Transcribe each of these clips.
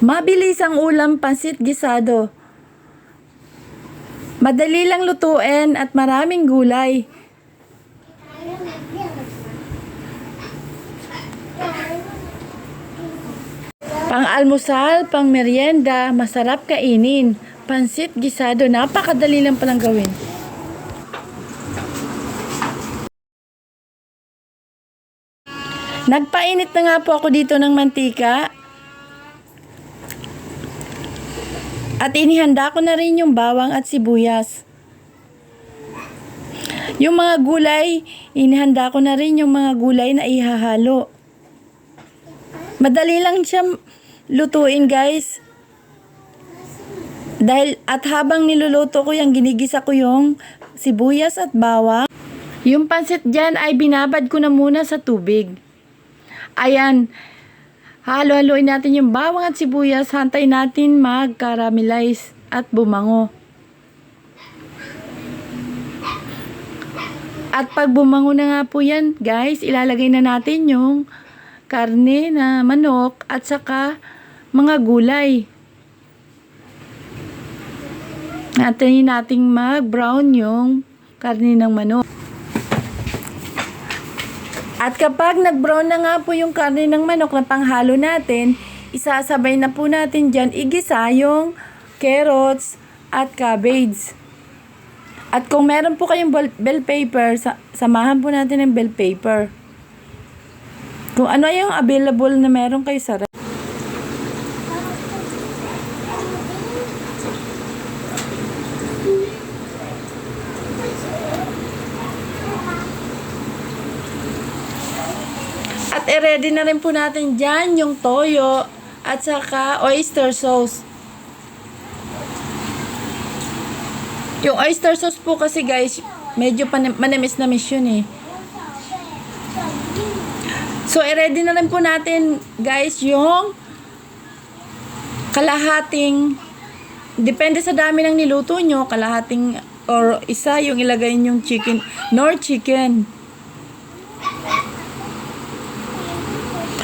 Mabilis ang ulam, pansit gisado. Madali lang lutuin at maraming gulay. Pang-almusal, pang-merienda, masarap kainin. Pansit gisado, napakadali lang palang gawin. Nagpainit na nga po ako dito ng mantika. At inihanda ko na rin yung bawang at sibuyas. Yung mga gulay, inihanda ko na rin yung mga gulay na ihahalo. Madali lang siya lutuin, guys. At habang niluluto ko yan, ginigisa ko yung sibuyas at bawang. Yung pansit dyan ay binabad ko na muna sa tubig. Ayan. Halo-haloin natin yung bawang at sibuyas. Hantay natin mag-caramelize at bumango. At pag bumango na nga po yan, guys, ilalagay na natin yung karne na manok at saka mga gulay. Antayin nating mag-brown yung karne ng manok. At kapag nag-brown na nga po yung karne ng manok na panghalo natin, isasabay na po natin dyan igisa yung carrots at cabbage. At kung meron po kayong bell pepper, samahan po natin ng bell pepper. Kung ano yung available na meron kayo sa ref. At i-ready na rin po natin dyan yung toyo at saka oyster sauce. Yung oyster sauce po kasi, guys, medyo manamis-namis yun eh. So, i-ready na rin po natin, guys, yung kalahating, depende sa dami ng niluto nyo, kalahating or isa yung ilagay yung chicken, nor chicken.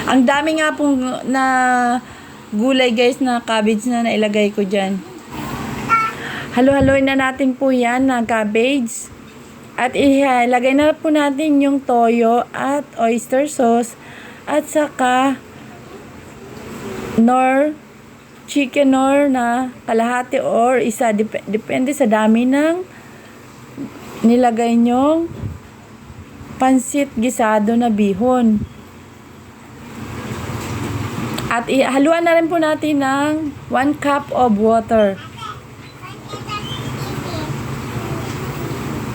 Ang dami nga pong na gulay, guys, na cabbage na nailagay ko dyan. Halo-haloin na natin po yan na cabbage. At ilagay na po natin yung toyo at oyster sauce at saka chicken nor na kalahati or isa. Depende sa dami ng nilagay nyong pansit gisado na bihon. At haluan na rin po natin ng 1 cup of water.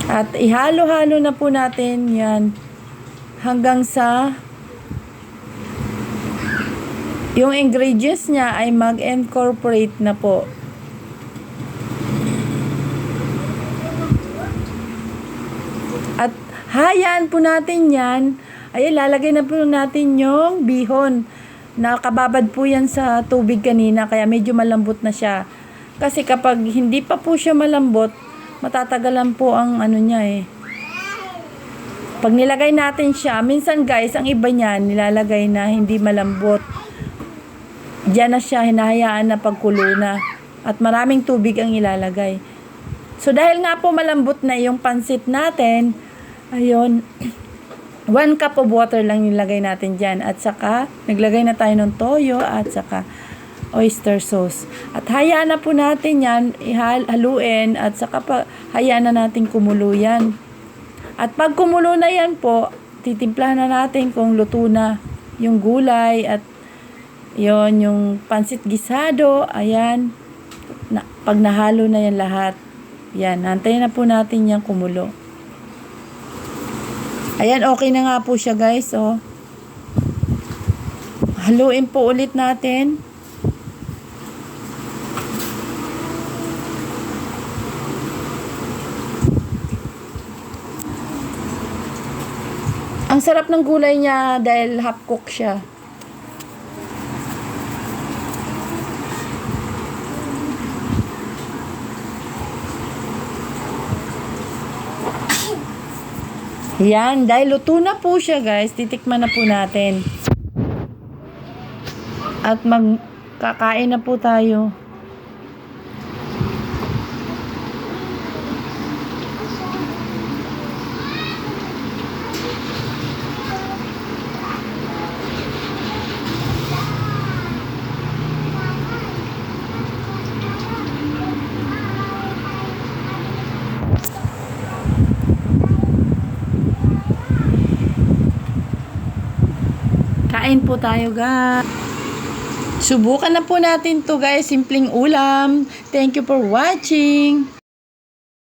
At ihalo-halo na po natin yan hanggang sa yung ingredients niya ay mag-incorporate na po. At hayaan po natin yan. Ay lalagay na po natin yung bihon. Nakababad po yan sa tubig kanina kaya medyo malambot na siya. Kasi kapag hindi pa po siya malambot, matatagalan po ang ano niya eh. Pag nilagay natin siya, minsan guys, ang iba niyan nilalagay na hindi malambot. Diyan na siya hinahayaan na pagkulo na. At maraming tubig ang ilalagay. So dahil nga po malambot na yung pansit natin, ayun, 1 cup of water lang nilagay natin dyan. At saka, naglagay na tayo ng toyo at saka oyster sauce. At hayaan na po natin yan, haluin at saka hayaan na natin kumulo yan. At pag kumulo na yan po, titimplahan na natin kung luto na yung gulay at yon yung pansit gisado. Ayan, pag nahalo na yan lahat, yan, antayin na po natin yan kumulo. Ayan, okay na nga po siya, guys. Oh. Haluin po ulit natin. Ang sarap ng gulay niya dahil half cook siya. Yan, dahil luto na po siya, guys, titikman na po natin. At Kakain na po tayo. Kain po tayo, guys. Subukan na po natin to, guys. Simpleng ulam. Thank you for watching.